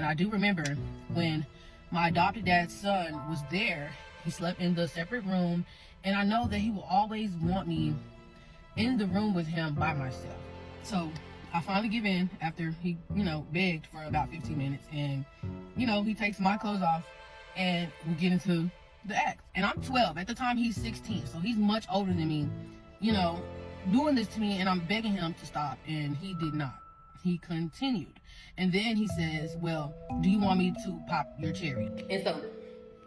And I do remember when my adopted dad's son was there, he slept in the separate room, and I know that he will always want me in the room with him by myself. So I finally give in after he, begged for about 15 minutes, and, he takes my clothes off and we get into the act. And I'm 12. At the time, he's 16, so he's much older than me, doing this to me, and I'm begging him to stop, and he did not. He continued. And then he says, well, do you want me to pop your cherry? And so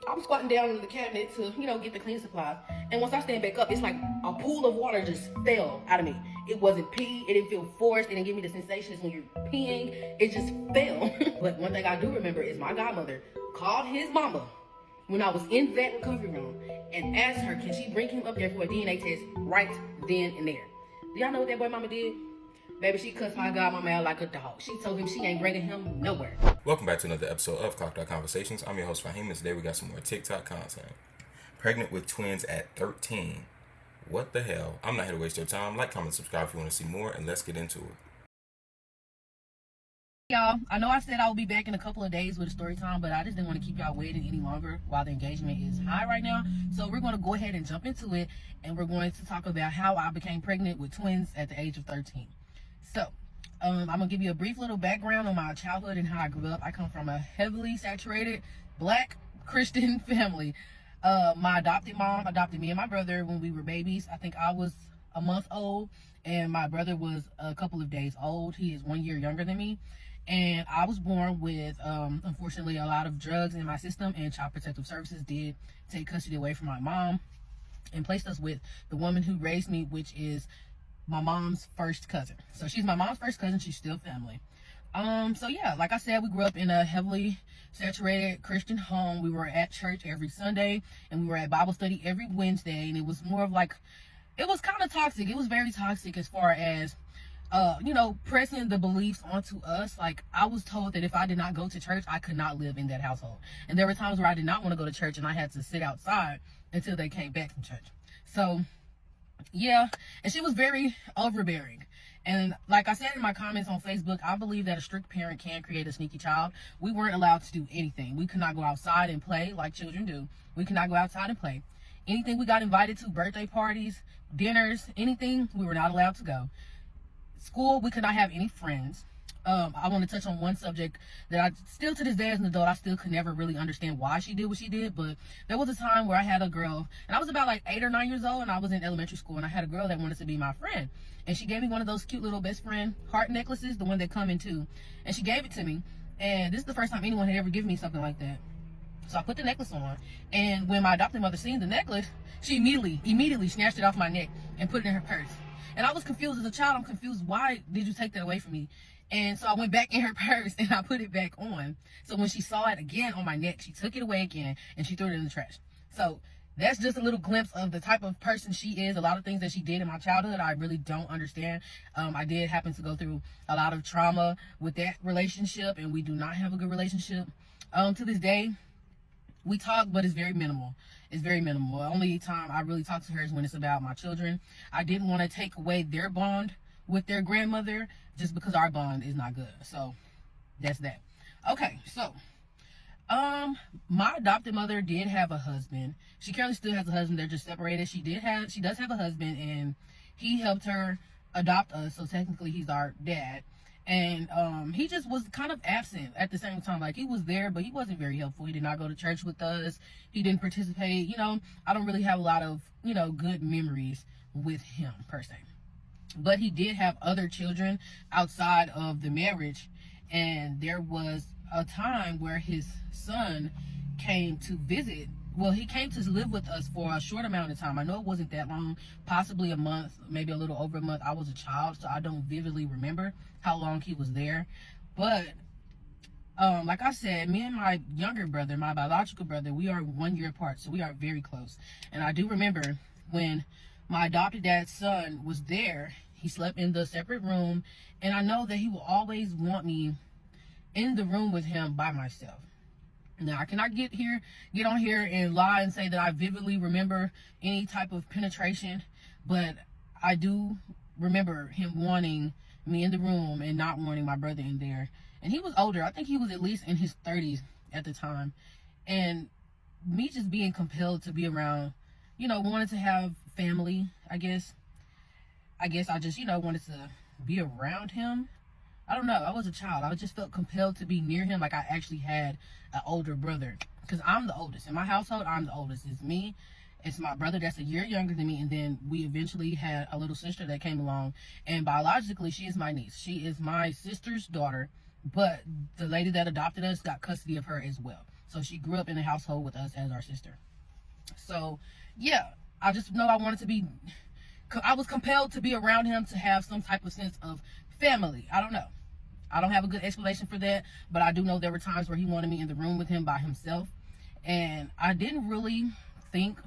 I'm squatting down in the cabinet to, get the cleaning supplies. And once I stand back up, it's like a pool of water just fell out of me. It wasn't pee. It didn't feel forced. It didn't give me the sensations when you're peeing. It just fell. But one thing I do remember is my godmother called his mama when I was in that recovery room and asked her, can she bring him up there for a DNA test right then and there? Do y'all know what that boy mama did? Baby, she cussed my godmama out like a dog. She told him she ain't bringing him nowhere. Welcome back to another episode of Cocked Out Conversations. I'm your host, Vyncke, and today we got some more TikTok content. Pregnant with twins at 13. What the hell? I'm not here to waste your time. Like, comment, subscribe if you want to see more, and let's get into it. Y'all, I know I said I will be back in a couple of days with a story time, but I just didn't want to keep y'all waiting any longer while the engagement is high right now. So we're going to go ahead and jump into it, and we're going to talk about how I became pregnant with twins at the age of 13. So, I'm going to give you a brief little background on my childhood and how I grew up. I come from a heavily saturated Black Christian family. My adopted mom adopted me and my brother when we were babies. I think I was a month old and my brother was a couple of days old. He is 1 year younger than me. And I was born with, unfortunately, a lot of drugs in my system, and Child Protective Services did take custody away from my mom and placed us with the woman who raised me, which is my mom's first cousin. So she's my mom's first cousin. She's still family. So yeah, like I said, we grew up in a heavily saturated Christian home. We were at church every Sunday, and we were at Bible study every Wednesday. And it was more of like, it was kind of toxic. It was very toxic as far as, pressing the beliefs onto us. Like, I was told that if I did not go to church, I could not live in that household. And there were times where I did not want to go to church, and I had to sit outside until they came back from church. So yeah, and she was very overbearing. And like I said in my comments on Facebook, I believe that a strict parent can create a sneaky child. We weren't allowed to do anything. We could not go outside and play like children do. We could not go outside and play. Anything we got invited to, birthday parties, dinners, anything, we were not allowed to go. School, we could not have any friends. I want to touch on one subject that I still, to this day as an adult, I still could never really understand why she did what she did. But there was a time where I had a girl, and I was about like 8 or 9 years old, and I was in elementary school, and I had a girl that wanted to be my friend. And she gave me one of those cute little best friend heart necklaces, the one that come in two. And she gave it to me. And this is the first time anyone had ever given me something like that. So I put the necklace on. And when my adopted mother seen the necklace, she immediately snatched it off my neck and put it in her purse. And I was confused as a child. I'm confused. Why did you take that away from me? And so I went back in her purse and I put it back on. So when she saw it again on my neck, she took it away again and she threw it in the trash. So that's just a little glimpse of the type of person she is. A lot of things that she did in my childhood, I really don't understand. I did happen to go through a lot of trauma with that relationship, and we do not have a good relationship. To this day, we talk, but it's very minimal. It's very minimal. The only time I really talk to her is when it's about my children. I didn't want to take away their bond with their grandmother just because our bond is not good. So that's that. Okay, so my adopted mother did have a husband. She currently still has a husband. They're just separated. She does have a husband, and he helped her adopt us. So technically he's our dad. And he just was kind of absent at the same time. Like, he was there, but he wasn't very helpful. He did not go to church with us. He didn't participate. I don't really have a lot of, good memories with him per se. But he did have other children outside of the marriage. And there was a time where his son came to visit. Well, he came to live with us for a short amount of time. I know it wasn't that long, possibly a month, maybe a little over a month. I was a child, so I don't vividly remember how long he was there. But like I said, me and my younger brother, my biological brother, we are 1 year apart, so we are very close. And I do remember when my adopted dad's son was there, he slept in the separate room, and I know that he will always want me in the room with him by myself. Now, I cannot get on here and lie and say that I vividly remember any type of penetration, but I do remember him wanting me in the room and not wanting my brother in there. and he was older. I think he was at least in his 30s at the time. And me just being compelled to be around, wanted to have family, I guess I just, wanted to be around him. I don't know. I was a child. I just felt compelled to be near him, like I actually had an older brother. Because I'm the oldest. In my household, I'm the oldest. It's me. It's my brother that's a year younger than me. And then we eventually had a little sister that came along. And biologically, she is my niece. She is my sister's daughter. But the lady that adopted us got custody of her as well. So she grew up in a household with us as our sister. So, yeah. I just know I was compelled to be around him to have some type of sense of family. I don't know. I don't have a good explanation for that, but I do know there were times where he wanted me in the room with him by himself. And I didn't really think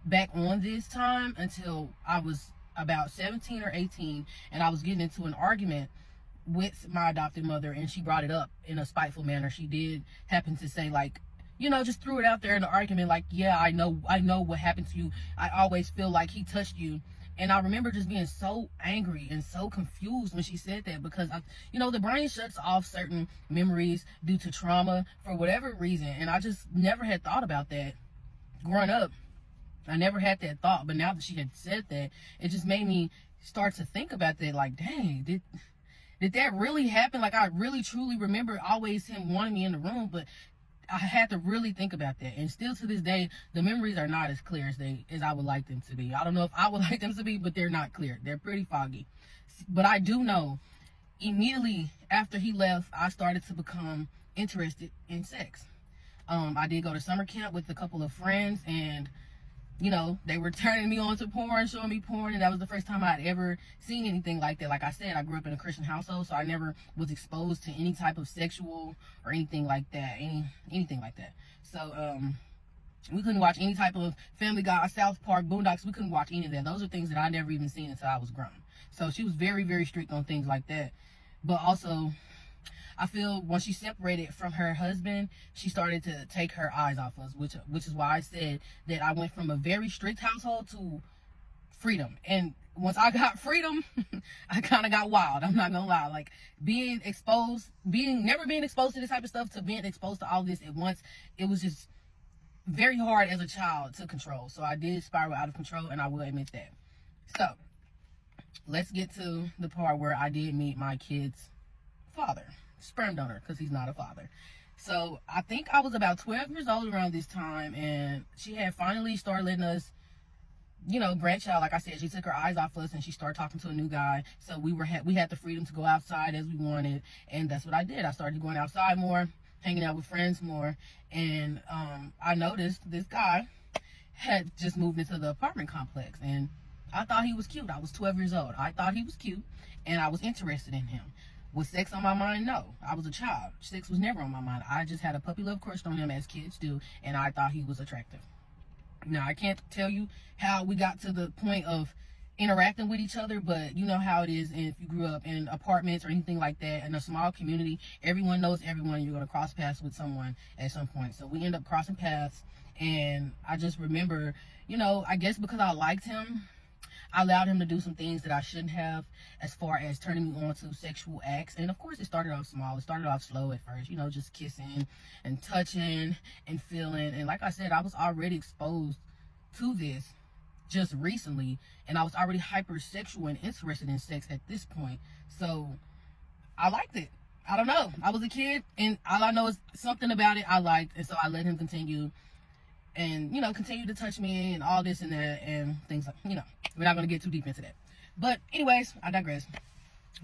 back on this time until I was about 17 or 18, and I was getting into an argument with my adopted mother, and she brought it up in a spiteful manner. She did happen to say, like, just threw it out there in the argument, like, yeah, I know what happened to you. I always feel like he touched you. And I remember just being so angry and so confused when she said that, because the brain shuts off certain memories due to trauma for whatever reason. And I just never had thought about that growing up. I never had that thought, but now that she had said that, it just made me start to think about that. Like, dang, did that really happen? Like, I really truly remember always him wanting me in the room, but I had to really think about that. And still to this day, the memories are not as clear as I would like them to be. I don't know if I would like them to be, but they're not clear. They're pretty foggy. But I do know immediately after he left, I started to become interested in sex. I did go to summer camp with a couple of friends, and they were turning me on to porn, showing me porn, and that was the first time I'd ever seen anything like that. Like I said, I grew up in a Christian household, so I never was exposed to any type of sexual or anything like that, anything like that. So, we couldn't watch any type of Family Guy, South Park, Boondocks. We couldn't watch any of that. Those are things that I never even seen until I was grown. So she was very, very strict on things like that. But also, I feel when she separated from her husband, she started to take her eyes off us, which is why I said that I went from a very strict household to freedom. And once I got freedom, I kind of got wild. I'm not gonna lie. Like, never being exposed to this type of stuff to being exposed to all this at once, it was just very hard as a child to control. So I did spiral out of control, and I will admit that. So let's get to the part where I did meet my kid's father. Sperm donor, because he's not a father. So I think I was about 12 years old around this time, and she had finally started letting us, branch out. Like I said, she took her eyes off us and she started talking to a new guy. So we had the freedom to go outside as we wanted, and that's what I did. I started going outside more, hanging out with friends more, and I noticed this guy had just moved into the apartment complex, and I thought he was cute. I was 12 years old. I thought he was cute, and I was interested in him. Was sex on my mind? No. I was a child. Sex was never on my mind. I just had a puppy love crush on him, as kids do, and I thought he was attractive. Now, I can't tell you how we got to the point of interacting with each other, but you know how it is if you grew up in apartments or anything like that in a small community. Everyone knows everyone. You're going to cross paths with someone at some point. So we end up crossing paths, and I just remember, I guess because I liked him, I allowed him to do some things that I shouldn't have, as far as turning me on to sexual acts. And of course, it started off small. It started off slow at first, just kissing and touching and feeling. And like I said, I was already exposed to this just recently, and I was already hypersexual and interested in sex at this point. So I liked it. I don't know. I was a kid, and all I know is something about it I liked, and so I let him continue. And, continue to touch me and all this and that and things like, we're not going to get too deep into that. But anyways, I digress.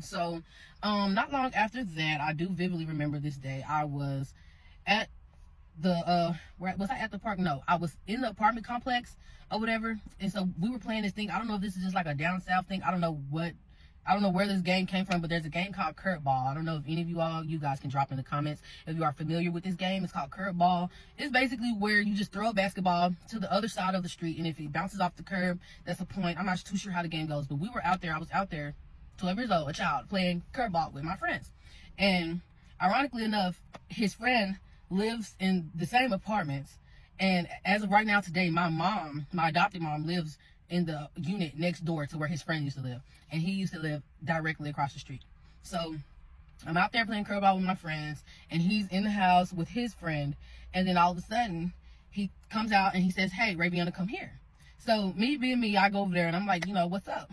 So, not long after that, I do vividly remember this day. I was at was I at the park? No, I was in the apartment complex or whatever. And so we were playing this thing. I don't know if this is just like a down south thing. I don't know where this game came from, but there's a game called Curveball. I don't know if any of you guys can drop in the comments if you are familiar with this game. It's called Curveball. It's basically where you just throw a basketball to the other side of the street, and if it bounces off the curb, that's a point. I'm not too sure how the game goes, but we were out there. I was out there, 12 years old, a child, playing Curveball with my friends. And ironically enough, his friend lives in the same apartments. And as of right now today, my adopted mom, lives in the unit next door to where his friend used to live, and he used to live directly across the street. So I'm out there playing curveball with my friends, and he's in the house with his friend, and then all of a sudden, he comes out and he says, "Hey, Raviana, come here." So me being me, I go over there and I'm like, what's up?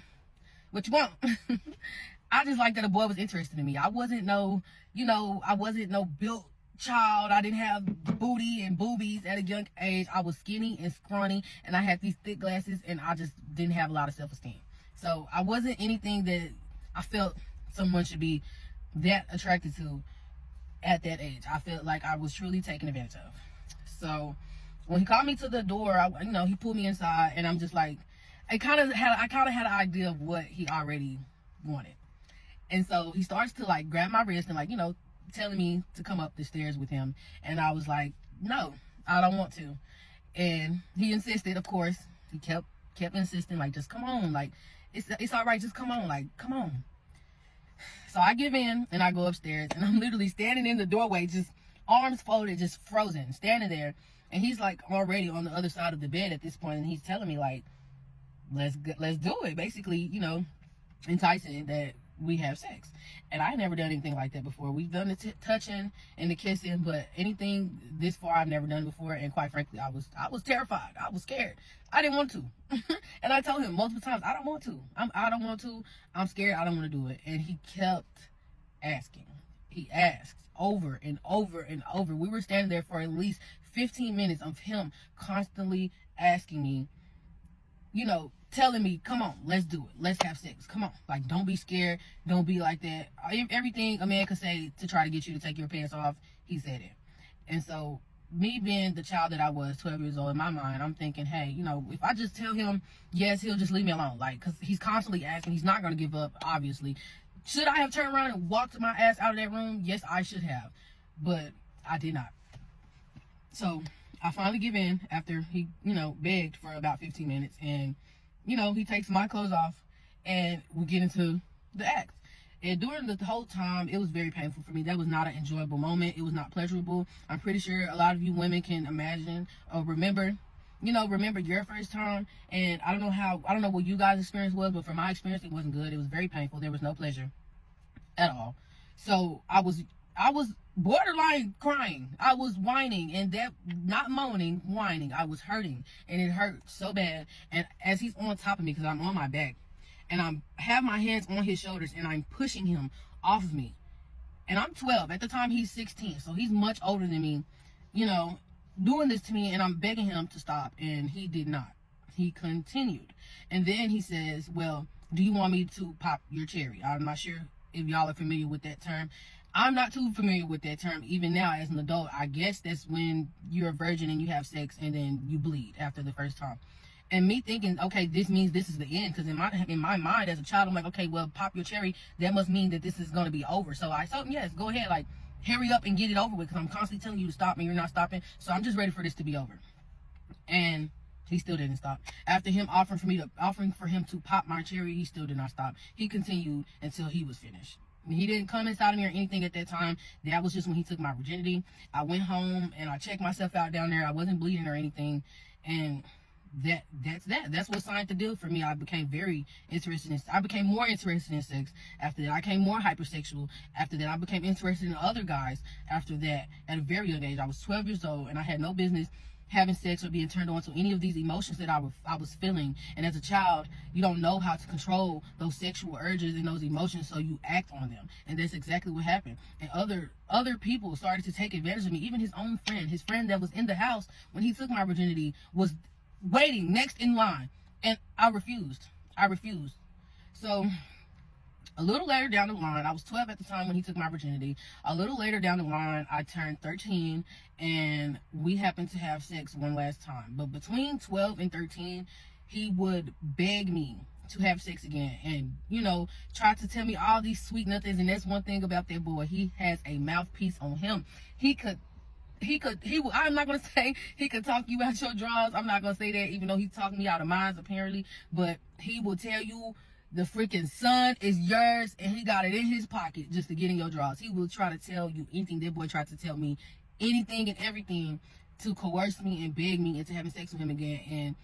What you want? I just like that a boy was interested in me. I wasn't no built child. I didn't have booty and boobies at a young age. I was skinny and scrawny, and I had these thick glasses, and I just didn't have a lot of self-esteem. So I wasn't anything that I felt someone should be that attracted to at that age. I felt like I was truly taken advantage of. So when he called me to the door, he pulled me inside, and I'm just like, I kind of had an idea of what he already wanted. And so he starts to like grab my wrist and telling me to come up the stairs with him. And I was like, no, I don't want to. And he insisted, of course. He kept insisting, like, just come on, like, it's all right, just come on, like, come on. So I give in and I go upstairs, and I'm literally standing in the doorway, just arms folded, just frozen, standing there. And he's like already on the other side of the bed at this point, and he's telling me like, let's do it, basically, enticing that we have sex. And I never done anything like that before. We've done the touching and the kissing, but anything this far I've never done before. And quite frankly, I was terrified. I was scared. I didn't want to. And I told him multiple times, I don't want to. I don't want to. I'm scared. I don't want to do it. And he kept asking. He asked over and over and over. We were standing there for at least 15 minutes of him constantly asking me, telling me, come on, let's do it. Let's have sex. Come on. Like, don't be scared. Don't be like that. Everything a man could say to try to get you to take your pants off, he said it. And so, me being the child that I was, 12 years old, in my mind, I'm thinking, hey, if I just tell him yes, he'll just leave me alone. Like, because he's constantly asking. He's not going to give up, obviously. Should I have turned around and walked my ass out of that room? Yes, I should have. But I did not. So, I finally give in after he, begged for about 15 minutes. And he takes my clothes off and we get into the act. And during the whole time, it was very painful for me. That was not an enjoyable moment. It was not pleasurable. I'm pretty sure a lot of you women can imagine or remember your first time. And I don't know what you guys' experience was, but for my experience, it wasn't good. It was very painful. There was no pleasure at all. So I was borderline crying. I was whining, and that, not moaning, whining. I was hurting, and it hurt so bad. And as he's on top of me, because I'm on my back, and I have my hands on his shoulders, and I'm pushing him off of me. And I'm 12. At the time, he's 16, so he's much older than me, doing this to me, and I'm begging him to stop, and he did not. He continued. And then he says, well, do you want me to pop your cherry? I'm not sure if y'all are familiar with that term. I'm not too familiar with that term. Even now, as an adult, I guess that's when you're a virgin and you have sex and then you bleed after the first time. And me thinking, okay, this means this is the end. Because in my mind as a child, I'm like, okay, well, pop your cherry. That must mean that this is going to be over. So I told him, yes, go ahead. Like, hurry up and get it over with. Because I'm constantly telling you to stop and you're not stopping. So I'm just ready for this to be over. And he still didn't stop. After him offering for him to pop my cherry, he still did not stop. He continued until he was finished. He didn't come inside of me or anything at that time. That was just when he took my virginity. I went home and I checked myself out down there. I wasn't bleeding or anything. And that's what signed the deal for me. I became very interested in, I became more interested in sex after that. I became more hypersexual after that. I became interested in other guys after that at a very young age. I was 12 years old and I had no business having sex or being turned on to any of these emotions that I was feeling. And as a child, you don't know how to control those sexual urges and those emotions, so you act on them. And that's exactly what happened. And other people started to take advantage of me. Even his own friend, his friend that was in the house when he took my virginity, was waiting next in line. And I refused. So a little later down the line, I was 12 at the time when he took my virginity. A little later down the line, I turned 13, and we happened to have sex one last time. But between 12 and 13, he would beg me to have sex again and, try to tell me all these sweet nothings. And that's one thing about that boy. He has a mouthpiece on him. I'm not going to say he could talk you out your drawers. I'm not going to say that, even though he's talking me out of mine, apparently. But he will tell you the freaking sun is yours, and he got it in his pocket just to get in your drawers. He will try to tell you anything. That boy tried to tell me anything and everything to coerce me and beg me into having sex with him again. And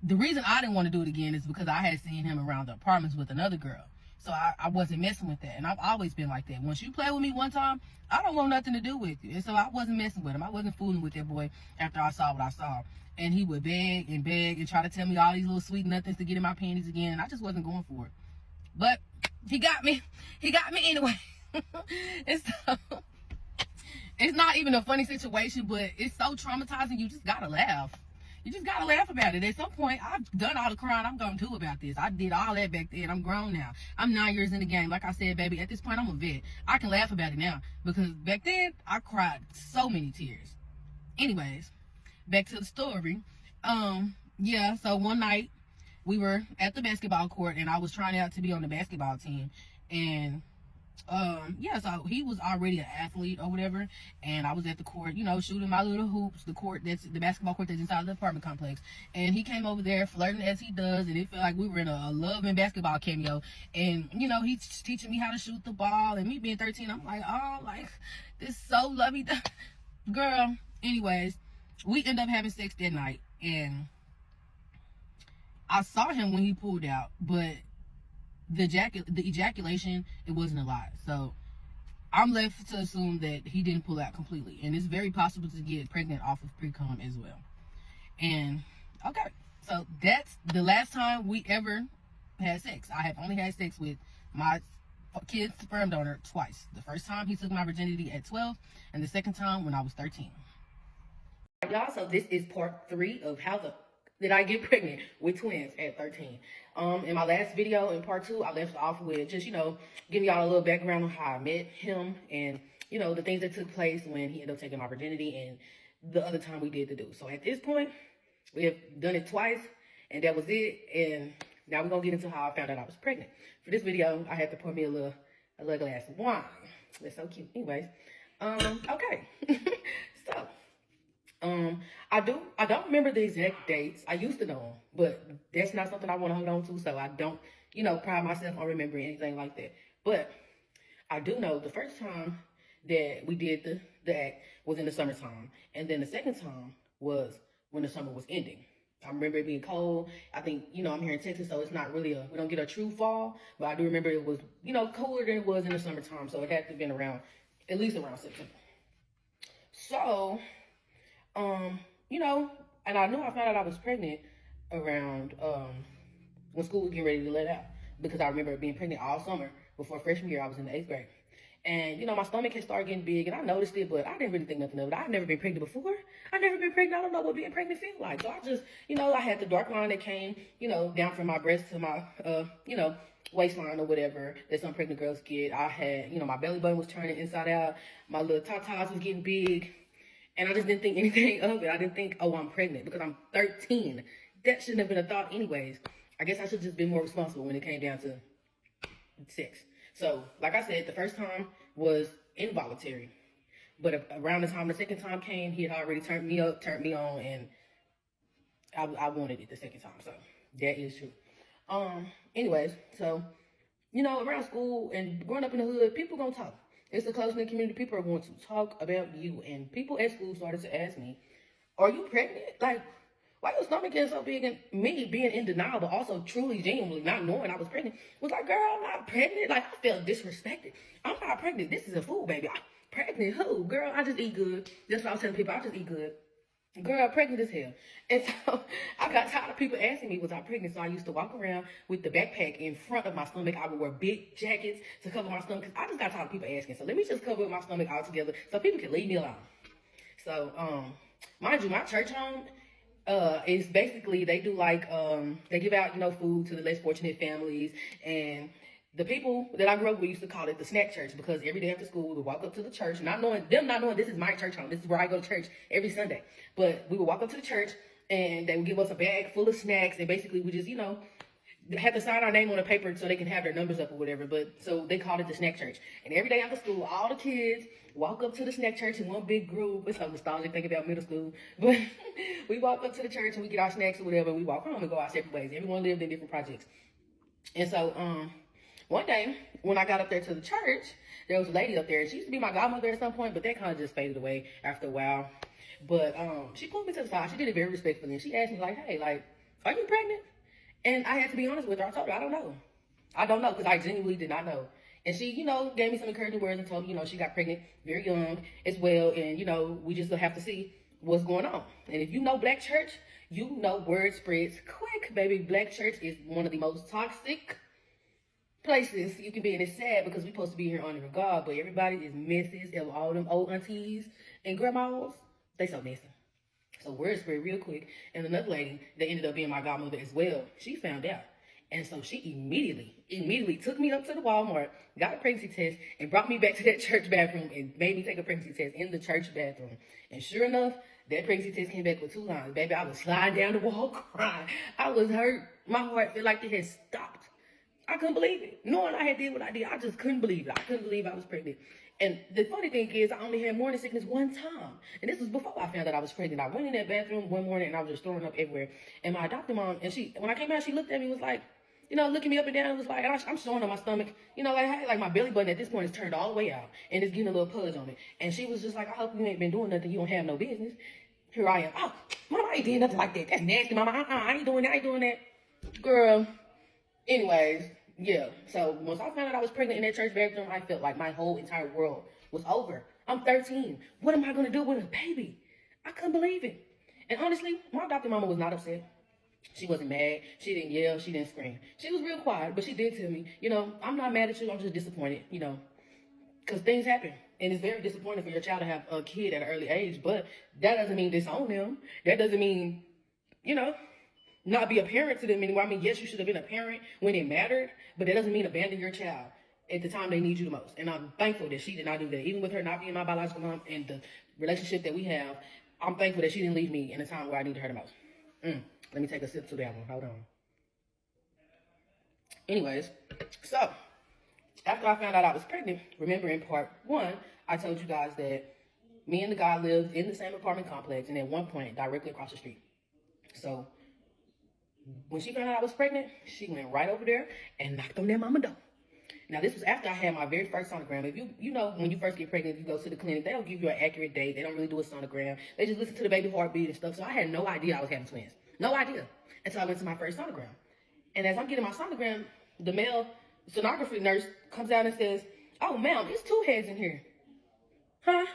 the reason I didn't want to do it again is because I had seen him around the apartments with another girl. So I wasn't messing with that. And I've always been like that. Once you play with me one time, I don't want nothing to do with you. And so I wasn't messing with him. I wasn't fooling with that boy after I saw what I saw. And he would beg and try to tell me all these little sweet nothings to get in my panties again. And I just wasn't going for it. But he got me. He got me anyway. And so it's not even a funny situation, but it's so traumatizing. You just gotta laugh. You just gotta laugh about it. At some point, I've done all the crying I'm gonna do about this. I did all that back then. I'm grown now. I'm 9 years in the game. Like I said, baby, at this point, I'm a vet. I can laugh about it now because back then I cried so many tears. Anyways, back to the story. Yeah. So one night we were at the basketball court, and I was trying out to be on the basketball team, and yeah, so he was already an athlete or whatever, and I was at the court, you know, shooting my little hoops, the basketball court that's inside the apartment complex, and he came over there flirting as he does, and it felt like we were in a love and basketball cameo, and, you know, he's teaching me how to shoot the ball, and me being 13, I'm like, oh, like, this so lovey, girl. Anyways, we end up having sex that night, and I saw him when he pulled out, but the ejaculation, it wasn't a lot. So I'm left to assume that he didn't pull out completely, and it's very possible to get pregnant off of pre-cum as well. And okay, so that's the last time we ever had sex. I have only had sex with my kid's sperm donor twice. The first time he took my virginity at 12, and the second time when I was 13. Y'all, so this is part 3 of how did I get pregnant with twins at 13. In my last video, in part 2, I left off with just, you know, giving y'all a little background on how I met him and, you know, the things that took place when he ended up taking my virginity and the other time we did the do. So at this point, we have done it twice, and that was it. And now we're going to get into how I found out I was pregnant. For this video, I had to pour me a little glass of wine. That's so cute. Anyways, okay. So, I don't remember the exact dates. I used to know them, but that's not something I want to hold on to, so I don't, you know, pride myself on remembering anything like that. But I do know the first time that we did the act was in the summertime, and then the second time was when the summer was ending. I remember it being cold. I think, you know, I'm here in Texas, so it's not really we don't get a true fall, but I do remember it was, you know, colder than it was in the summertime, so it had to have been at least around September. So, you know, and I knew I found out I was pregnant around when school was getting ready to let out, because I remember being pregnant all summer before freshman year. I was in the 8th grade, and, you know, my stomach had started getting big, and I noticed it, but I didn't really think nothing of it. I'd never been pregnant before. I'd never been pregnant. I don't know what being pregnant feels like. So I just, you know, I had the dark line that came, you know, down from my breast to my, you know, waistline or whatever that some pregnant girls get. I had, you know, my belly button was turning inside out. My little tatas was getting big. And I just didn't think anything of it. I didn't think, oh, I'm pregnant because I'm 13. That shouldn't have been a thought anyways. I guess I should just been more responsible when it came down to sex. So, like I said, the first time was involuntary. But around the time the second time came, he had already turned me up, turned me on, and I wanted it the second time. So, that is true. Anyways, so, you know, around school and growing up in the hood, people gonna talk. It's a close-knit community. People are going to talk about you. And people at school started to ask me, are you pregnant? Like, why your stomach getting so big? And me being in denial, but also truly, genuinely not knowing I was pregnant, was like, girl, I'm not pregnant. Like, I felt disrespected. I'm not pregnant. This is a fool, baby. I'm pregnant who? Girl, I just eat good. That's what I was telling people. I just eat good. Girl, pregnant as hell. And so I got tired of people asking me, was I pregnant? So I used to walk around with the backpack in front of my stomach. I would wear big jackets to cover my stomach, because I just got tired of people asking. So let me just cover my stomach all together so people can leave me alone. So, mind you, my church home is basically, they do like, they give out, you know, food to the less fortunate families. And the people that I grew up with used to call it the snack church, because every day after school we would walk up to the church, not knowing this is my church home. This is where I go to church every Sunday. But we would walk up to the church, and they would give us a bag full of snacks, and basically we just, you know, had to sign our name on a paper so they can have their numbers up or whatever. But so they called it the snack church. And every day after school, all the kids walk up to the snack church in one big group. It's so nostalgic thinking about middle school. But we walk up to the church and we get our snacks or whatever, and we walk home and go our separate ways. Everyone lived in different projects. And so, one day, when I got up there to the church, there was a lady up there. She used to be my godmother at some point, but that kind of just faded away after a while. But she pulled me to the side. She did it very respectfully. And she asked me, like, hey, like, are you pregnant? And I had to be honest with her. I told her, I don't know. I don't know because I genuinely did not know. And she, gave me some encouraging words and told me, she got pregnant very young as well. And, we just have to see what's going on. And if you know Black church, word spreads quick, baby. Black church is one of the most toxic places you can be. And it's sad because we're supposed to be here honoring God, but everybody is messy. All them old aunties and grandmas, they so messy. So word spread real quick. And another lady that ended up being my godmother as well, she found out. And so she immediately took me up to the Walmart, got a pregnancy test, and brought me back to that church bathroom and made me take a pregnancy test in the church bathroom. And sure enough, that pregnancy test came back with 2 lines. Baby, I was sliding down the wall crying. I was hurt. My heart felt like it had stopped. I couldn't believe it. Knowing I had did what I did, I just couldn't believe it. I couldn't believe I was pregnant. And the funny thing is, I only had morning sickness one time. And this was before I found out I was pregnant. I went in that bathroom one morning and I was just throwing up everywhere. And my adopted mom, and when I came out, she looked at me and was like, looking me up and down, it was like, and I'm showing her my stomach, like my belly button at this point is turned all the way out and it's getting a little pudge on it. And she was just like, I hope you ain't been doing nothing. You don't have no business. Here I am. Oh, Mama, I ain't doing nothing like that. That's nasty, Mama. I ain't doing that. Girl. Anyways, yeah. So once I found out I was pregnant in that church bathroom, I felt like my whole entire world was over. I'm 13. What am I going to do with a baby? I couldn't believe it. And honestly, my adopted mama was not upset. She wasn't mad. She didn't yell. She didn't scream. She was real quiet, but she did tell me, I'm not mad at you. I'm just disappointed, because things happen. And it's very disappointing for your child to have a kid at an early age, but that doesn't mean disown them. That doesn't mean, not be a parent to them anymore. I mean, yes, you should have been a parent when it mattered, but that doesn't mean abandon your child at the time they need you the most. And I'm thankful that she did not do that. Even with her not being my biological mom and the relationship that we have, I'm thankful that she didn't leave me in a time where I needed her the most. Let me take a sip to that one. Hold on. Anyways, so after I found out I was pregnant, remember in part 1, I told you guys that me and the guy lived in the same apartment complex and at one point directly across the street. So when she found out I was pregnant, she went right over there and knocked on their mama door. Now, this was after I had my very first sonogram. If when you first get pregnant, you go to the clinic, they don't give you an accurate date. They don't really do a sonogram. They just listen to the baby heartbeat and stuff. So I had no idea I was having twins. No idea. Until I went to my first sonogram. And as I'm getting my sonogram, the male sonography nurse comes out and says, "Oh, ma'am, it's 2 heads in here." Huh?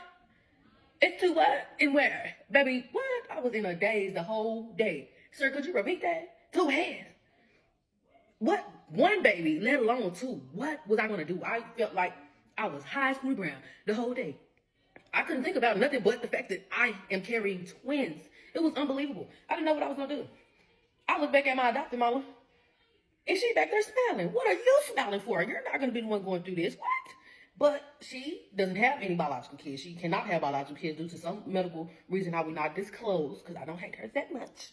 It's 2 what? And where? Baby, what? I was in a daze the whole day. Sir, could you repeat that? 2 heads. What? 1 baby, let alone 2. What was I going to do? I felt like I was high as Cool Brown the whole day. I couldn't think about nothing but the fact that I am carrying twins. It was unbelievable. I didn't know what I was going to do. I looked back at my adopted mama, and she back there smiling. What are you smiling for? You're not going to be the one going through this. What? But she doesn't have any biological kids. She cannot have biological kids due to some medical reason I will not disclose because I don't hate her that much.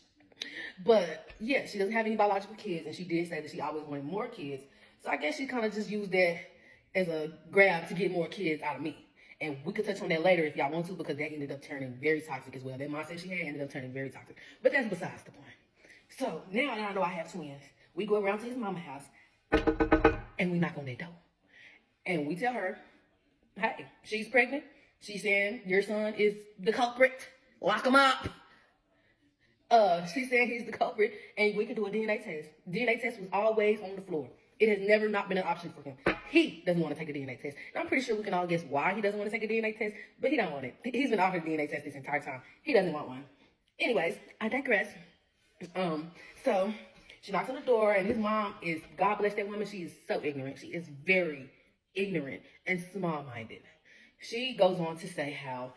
But yeah, she doesn't have any biological kids, and she did say that she always wanted more kids. So I guess she kind of just used that as a grab to get more kids out of me. And we could touch on that later if y'all want to, because that ended up turning very toxic as well. That mindset she had ended up turning very toxic. But that's besides the point. So now that I know I have twins, we go around to his mama's house, and we knock on that door. And we tell her, hey, she's pregnant. She's saying your son is the culprit. Lock him up. She said he's the culprit, and we can do a DNA test. DNA test was always on the floor. It has never not been an option for him. He doesn't want to take a DNA test. And I'm pretty sure we can all guess why he doesn't want to take a DNA test, but he don't want it. He's been offered a DNA test this entire time. He doesn't want one. Anyways, I digress. So she knocks on the door, and his mom is, God bless that woman, she is so ignorant. She is very ignorant and small-minded. She goes on to say how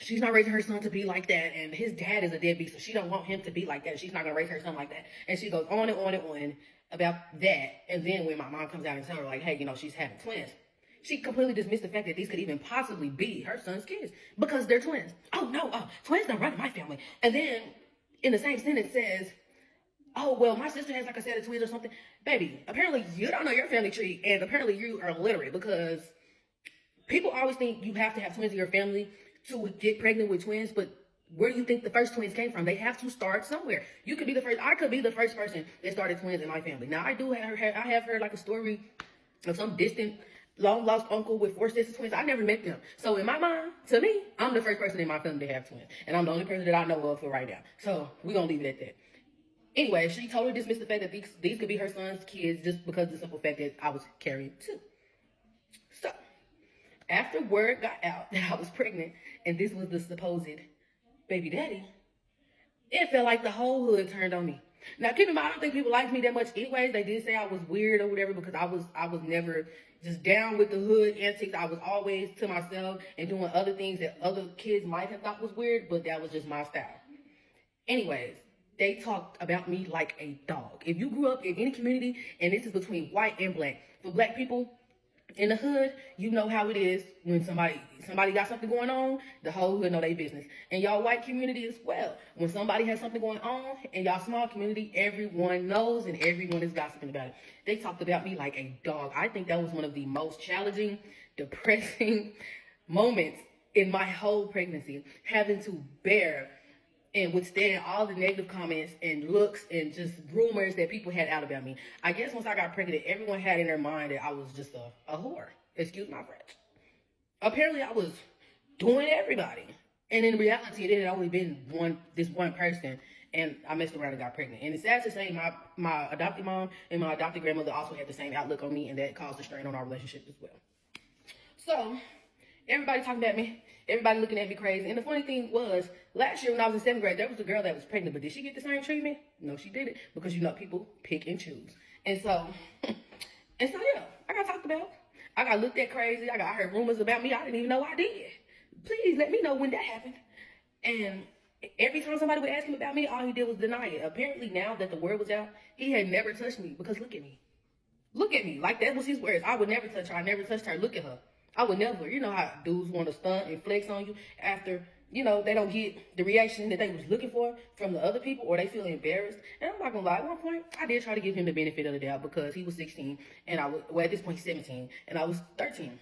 she's not raising her son to be like that, and his dad is a deadbeat, so she don't want him to be like that. She's not gonna raise her son like that. And she goes on and on and on about that. And then when my mom comes out and tells her, like, hey, she's having twins, she completely dismissed the fact that these could even possibly be her son's kids because they're twins. Oh no, twins don't run in my family. And then in the same sentence says, oh, well, my sister has like a set of twins or something. Baby, apparently you don't know your family tree, and apparently you are illiterate, because people always think you have to have twins in your family to get pregnant with twins, but where do you think the first twins came from? They have to start somewhere. You could be the first. I could be the first person that started twins in my family. Now, I have heard like a story of some distant, long-lost uncle with 4 sets of twins. I never met them. So in my mind, to me, I'm the first person in my family to have twins. And I'm the only person that I know of for right now. So we're going to leave it at that. Anyway, she totally dismissed the fact that these could be her son's kids just because of the simple fact that I was carrying two. So, after word got out that I was pregnant and this was the supposed baby daddy, it felt like the whole hood turned on me. Now, keep in mind, I don't think people liked me that much anyways. They did say I was weird or whatever because I was never just down with the hood antics. I was always to myself and doing other things that other kids might have thought was weird, but that was just my style. Anyways, they talked about me like a dog. If you grew up in any community, and this is between white and black, for black people in the hood, you know how it is when somebody got something going on, the whole hood know their business. And y'all white community as well. When somebody has something going on in y'all small community, everyone knows and everyone is gossiping about it. They talked about me like a dog. I think that was one of the most challenging, depressing moments in my whole pregnancy, having to bear and withstand all the negative comments and looks and just rumors that people had out about me. I guess once I got pregnant, everyone had in their mind that I was just a whore. Excuse my French. Apparently, I was doing everybody. And in reality, it had only been this one person, and I messed around and got pregnant. And it's sad to say, my adopted mom and my adopted grandmother also had the same outlook on me, and that caused a strain on our relationship as well. So, everybody talking about me. Everybody looking at me crazy. And the funny thing was, last year when I was in 7th grade, there was a girl that was pregnant, but did she get the same treatment? No, she didn't. Because, you know, people pick and choose. And so, yeah, I got talked about. I got looked at crazy. I heard rumors about me. I didn't even know I did. Please let me know when that happened. And every time somebody would ask him about me, all he did was deny it. Apparently, now that the word was out, he had never touched me. Because look at me. Look at me. Like, that was his words. I would never touch her. I never touched her. Look at her. I would never. You know how dudes want to stunt and flex on you after, you know, they don't get the reaction that they was looking for from the other people, or they feel embarrassed. And I'm not going to lie. At one point, I did try to give him the benefit of the doubt because he was 16 and I was, well, at this point, 17 and I was 13.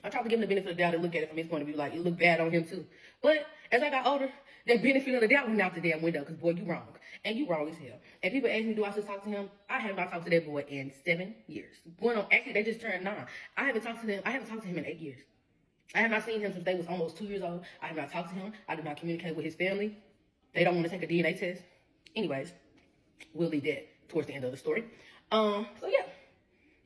I tried to give him the benefit of the doubt and look at it from his point of view, like, it looked bad on him too. But as I got older, that benefit of the doubt went out the damn window because, boy, you wrong. And you wrong as hell. And people ask me, do I still talk to him? I have not talked to that boy in 7 years. Going on, actually, they just turned 9. I haven't talked to him in 8 years. I have not seen him since they was almost 2 years old. I have not talked to him. I do not communicate with his family. They don't want to take a DNA test. Anyways, we'll leave that towards the end of the story. So yeah,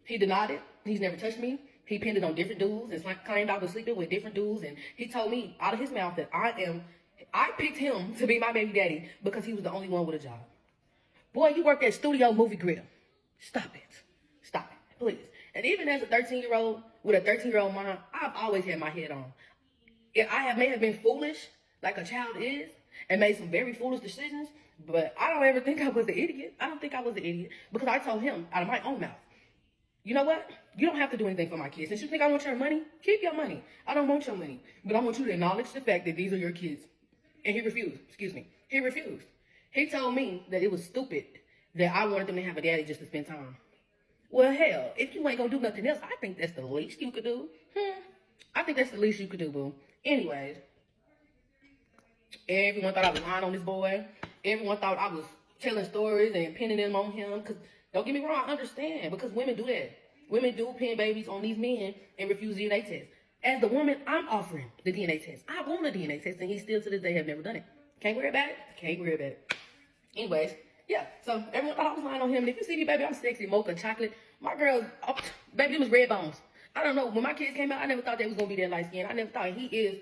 he denied it. He's never touched me. He pinned it on different dudes and claimed I was sleeping with different dudes. And he told me out of his mouth that I picked him to be my baby daddy because he was the only one with a job. Boy, you work at Studio Movie Grill. Stop it. Stop it, please. And even as a 13-year-old with a 13-year-old mind, I've always had my head on. May have been foolish, like a child is, and made some very foolish decisions, but I don't ever think I was an idiot. I don't think I was an idiot because I told him out of my own mouth, you know what? You don't have to do anything for my kids. Since you think I want your money, keep your money. I don't want your money, but I want you to acknowledge the fact that these are your kids. And he refused. He refused. He told me that it was stupid that I wanted them to have a daddy just to spend time. Well, hell, if you ain't gonna do nothing else, I think that's the least you could do. I think that's the least you could do, boo. Anyways, everyone thought I was lying on this boy. Everyone thought I was telling stories and pinning them on him. Because, don't get me wrong, I understand. Because women do that. Women do pin babies on these men and refuse DNA tests. As the woman, I'm offering the DNA test. I want a DNA test, and he still to this day have never done it. Can't worry about it. Can't worry about it. Anyways, yeah. So everyone thought I was lying on him. And if you see me, baby, I'm sexy, mocha, chocolate. My girl, oh, baby, it was red bones. I don't know. When my kids came out, I never thought they was gonna be that light skin. I never thought he is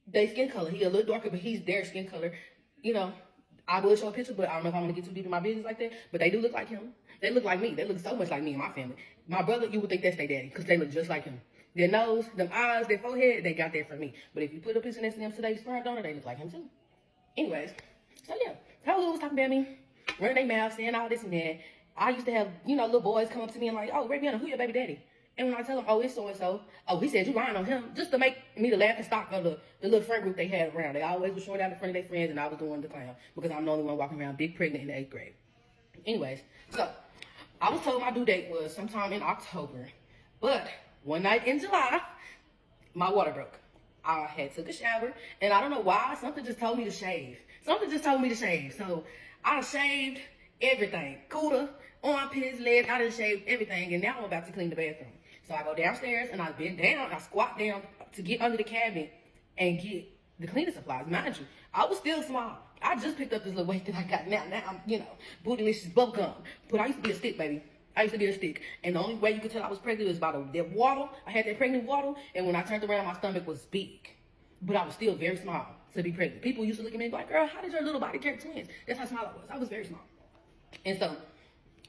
their skin color. He a little darker, but he's their skin color. You know, I would show a picture, but I don't know if I'm gonna get too deep in my business like that. But they do look like him. They look like me. They look so much like me and my family. My brother, you would think that's their daddy because they look just like him. Their nose, them eyes, their forehead, they got that from me. But if you put a picture next to them today's sperm donor, they look like him too. Anyways, so yeah, Hollywood was talking about me, running their mouth, saying all this and that. I used to have, you know, little boys come up to me and like, oh, Raviana, who your baby daddy? And when I tell them, oh, it's so-and-so, oh, he said you lying on him, just to make me the laughing stock of the little friend group they had around. They always was showing out in front of their friends, and I was doing the clown because I'm the only one walking around big pregnant in the 8th grade. Anyways, so I was told my due date was sometime in October, but one night in July, my water broke. I had took a shower, and I don't know why, something just told me to shave. So I shaved everything. Cooter, armpits, legs, I done shaved everything, and now I'm about to clean the bathroom. So I go downstairs, and I bend down, I squat down to get under the cabinet and get the cleaning supplies. Mind you, I was still small. I just picked up this little weight that I got now. Now I'm, bootylicious bubblegum. But I used to be a stick, baby. I used to be a stick. And the only way you could tell I was pregnant was by that waddle. I had that pregnant waddle. And when I turned around, my stomach was big. But I was still very small to be pregnant. People used to look at me and be like, girl, how did your little body carry twins? That's how small I was. I was very small. And so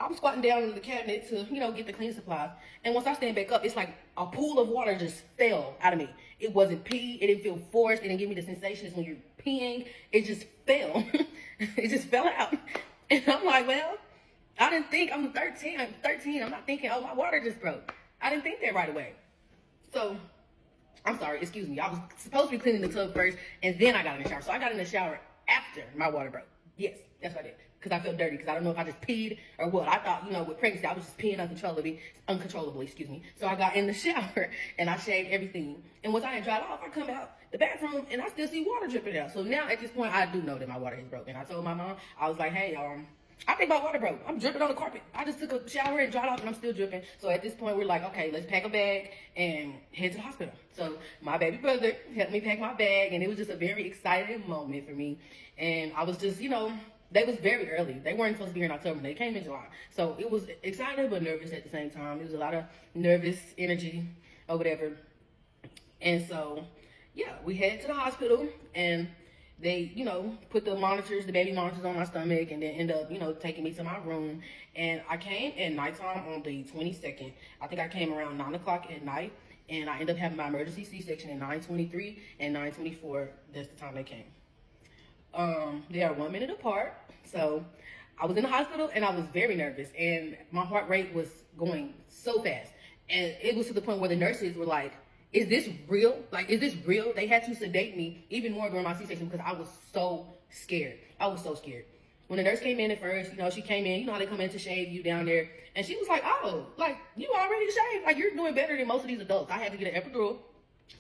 I was squatting down in the cabinet to, get the cleaning supplies. And once I stand back up, it's like a pool of water just fell out of me. It wasn't pee. It didn't feel forced. It didn't give me the sensations when you're peeing. It just fell. It just fell out. And I'm like, well, I didn't think. I'm 13. I'm 13. I'm not thinking, oh, my water just broke. I didn't think that right away. So, I'm sorry. Excuse me. I was supposed to be cleaning the tub first, and then I got in the shower. So I got in the shower after my water broke. Yes, that's what I did. Because I felt dirty. Because I don't know if I just peed or what. I thought, with pregnancy, I was just peeing uncontrollably, excuse me. So I got in the shower and I shaved everything. And once I had dried off, I come out the bathroom and I still see water dripping out. So now at this point, I do know that my water is broken. I told my mom, I was like, hey, I think my water broke. I'm dripping on the carpet. I just took a shower and dried off and I'm still dripping. So at this point, we're like, okay, let's pack a bag and head to the hospital. So my baby brother helped me pack my bag, and it was just a very exciting moment for me. And I was just, they was very early. They weren't supposed to be here in October. They came in July. So it was exciting but nervous at the same time. It was a lot of nervous energy or whatever. And so, yeah, we headed to the hospital, and they, put the baby monitors on my stomach, and then end up, taking me to my room. And I came at nighttime on the 22nd. I think I came around 9 o'clock at night, and I ended up having my emergency C-section at 9:23 and 9:24. That's the time they came. They are 1 minute apart. So I was in the hospital and I was very nervous, and my heart rate was going so fast. And it was to the point where the nurses were like, is this real? Like, is this real? They had to sedate me even more during my C-section because I was so scared. I was so scared. When the nurse came in at first, she came in, how they come in to shave you down there. And she was like, oh, like, you already shaved. Like, you're doing better than most of these adults. I had to get an epidural.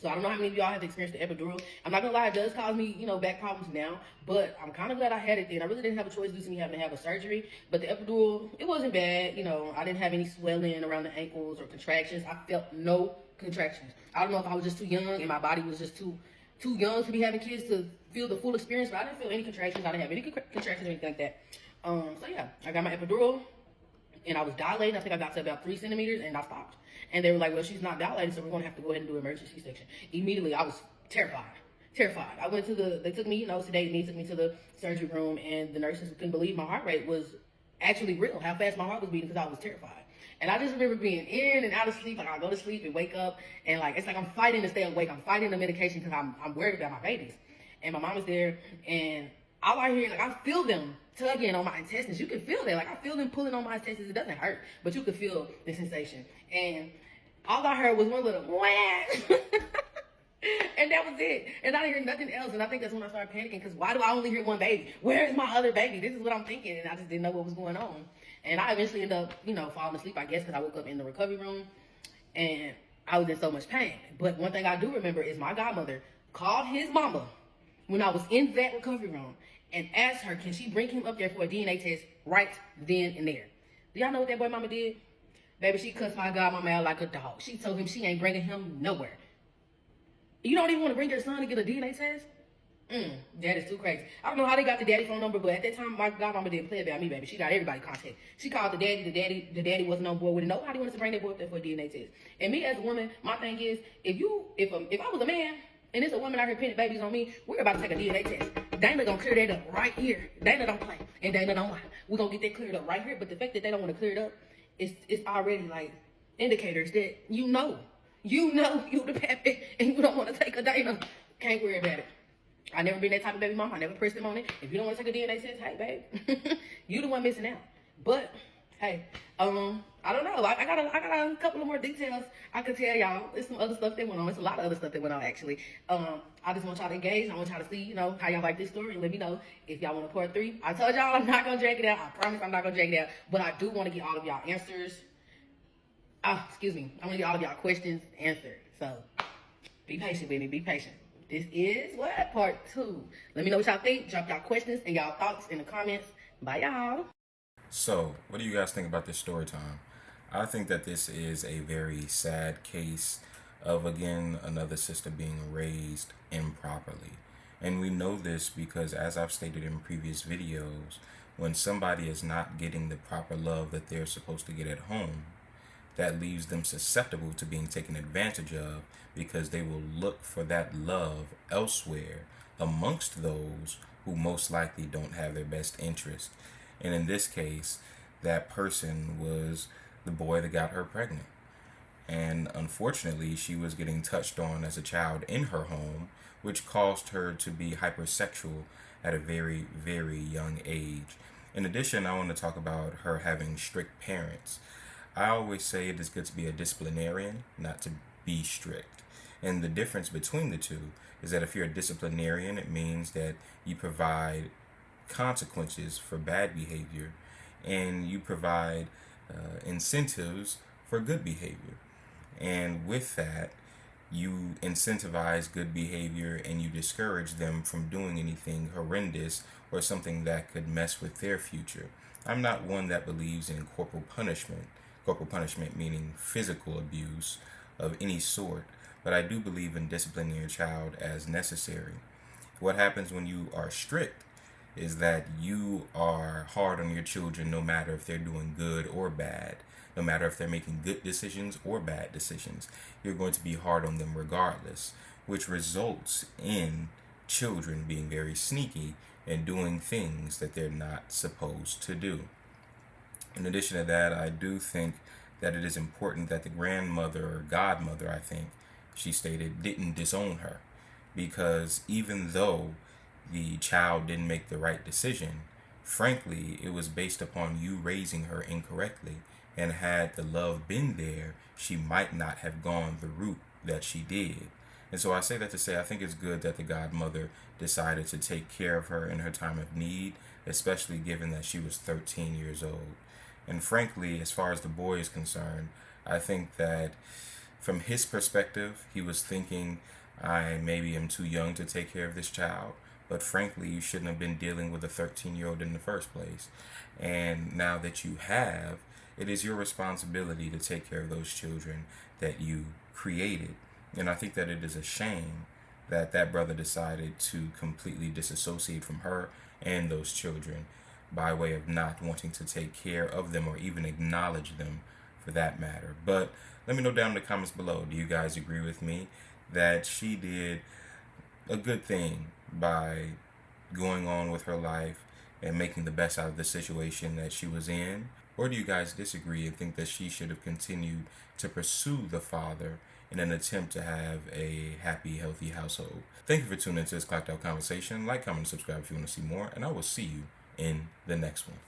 So I don't know how many of y'all have experienced the epidural. I'm not gonna lie, it does cause me, back problems now, but I'm kind of glad I had it then. I really didn't have a choice due to me having to have a surgery, but the epidural, it wasn't bad. I didn't have any swelling around the ankles or contractions. I felt no contractions. I don't know if I was just too young and my body was just too young to be having kids to feel the full experience, but I didn't feel any contractions. I didn't have any contractions or anything like that. So yeah, I got my epidural and I was dilating. I think I got to about 3 centimeters and I stopped. And they were like, well, she's not dilating, so we're going to have to go ahead and do an emergency C-section. Immediately, I was terrified. I went to they took me, sedated me, took me to the surgery room, and the nurses couldn't believe my heart rate was actually real, how fast my heart was beating, because I was terrified. And I just remember being in and out of sleep. Like, I go to sleep and wake up, and it's like I'm fighting to stay awake. I'm fighting the medication because I'm worried about my babies. And my mom was there, and all I hear, I feel them tugging on my intestines. You can feel that. I feel them pulling on my intestines. It doesn't hurt, but you can feel the sensation. And all I heard was one little wah. And that was it. And I didn't hear nothing else. And I think that's when I started panicking, because why do I only hear one baby? Where is my other baby? This is what I'm thinking. And I just didn't know what was going on. And I eventually ended up, falling asleep, I guess, because I woke up in the recovery room. And I was in so much pain. But one thing I do remember is my godmother called his mama when I was in that recovery room and asked her, can she bring him up there for a DNA test right then and there? Do y'all know what that boy mama did? Baby, she cussed my godmama out like a dog. She told him she ain't bringing him nowhere. You don't even want to bring your son to get a DNA test? That is too crazy. I don't know how they got the daddy phone number, but at that time, my godmama didn't play about me, baby. She got everybody contact. She called the daddy. The daddy wasn't on board with it. Nobody wanted to bring that boy up there for a DNA test. And me as a woman, my thing is, if I was a man and it's a woman out here pinning babies on me, we're about to take a DNA test. Dana gonna clear that up right here. Dana don't play, and Dana don't lie. We're gonna get that cleared up right here. But the fact that they don't want to clear it up, it's already indicators that you the pappy and you don't want to take a Dana. Can't worry about it. I never been that type of baby mom. I never pressed him on it. If you don't want to take a DNA test, hey, babe, you the one missing out. But hey, I don't know. I got a couple of more details I could tell y'all. There's some other stuff that went on. It's a lot of other stuff that went on actually. I just want y'all to engage. I want y'all to see, how y'all like this story. And let me know if y'all want a part 3. I told y'all I'm not gonna drag it out. I promise I'm not gonna drag it out. But I do want to get all of y'all answers. Excuse me. I want to get all of y'all questions answered. So be patient with me. Be patient. This is what? Part 2. Let me know what y'all think. Drop y'all questions and y'all thoughts in the comments. Bye, y'all. So, what do you guys think about this story time? I think that this is a very sad case of, again, another sister being raised improperly. And we know this because, as I've stated in previous videos, when somebody is not getting the proper love that they're supposed to get at home, that leaves them susceptible to being taken advantage of, because they will look for that love elsewhere amongst those who most likely don't have their best interest. And in this case, that person was the boy that got her pregnant. And unfortunately, she was getting touched on as a child in her home, which caused her to be hypersexual at a very, very young age. In addition, I want to talk about her having strict parents. I always say it is good to be a disciplinarian, not to be strict. And the difference between the two is that if you're a disciplinarian, it means that you provide consequences for bad behavior, and you provide incentives for good behavior. And with that, you incentivize good behavior and you discourage them from doing anything horrendous or something that could mess with their future. I'm not one that believes in corporal punishment. Corporal punishment meaning physical abuse of any sort, but I do believe in disciplining your child as necessary. What happens when you are strict is that you are hard on your children no matter if they're doing good or bad. No matter if they're making good decisions or bad decisions, you're going to be hard on them regardless, which results in children being very sneaky and doing things that they're not supposed to do. In addition to that, I do think that it is important that the grandmother or godmother, I think she stated, didn't disown her, because even though the child didn't make the right decision, frankly, it was based upon you raising her incorrectly. And had the love been there, she might not have gone the route that she did. And so I say that to say I think it's good that the godmother decided to take care of her in her time of need, especially given that she was 13 years old. And frankly, as far as the boy is concerned, I think that from his perspective, he was thinking, I maybe am too young to take care of this child. But frankly, you shouldn't have been dealing with a 13-year-old in the first place. And now that you have, it is your responsibility to take care of those children that you created. And I think that it is a shame that that brother decided to completely disassociate from her and those children by way of not wanting to take care of them or even acknowledge them for that matter. But let me know down in the comments below. Do you guys agree with me that she did a good thing by going on with her life and making the best out of the situation that she was in? Or do you guys disagree and think that she should have continued to pursue the father in an attempt to have a happy, healthy household? Thank you for tuning into this Clocked Out Conversation. Like, comment, and subscribe if you want to see more, and I will see you in the next one.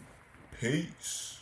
Peace.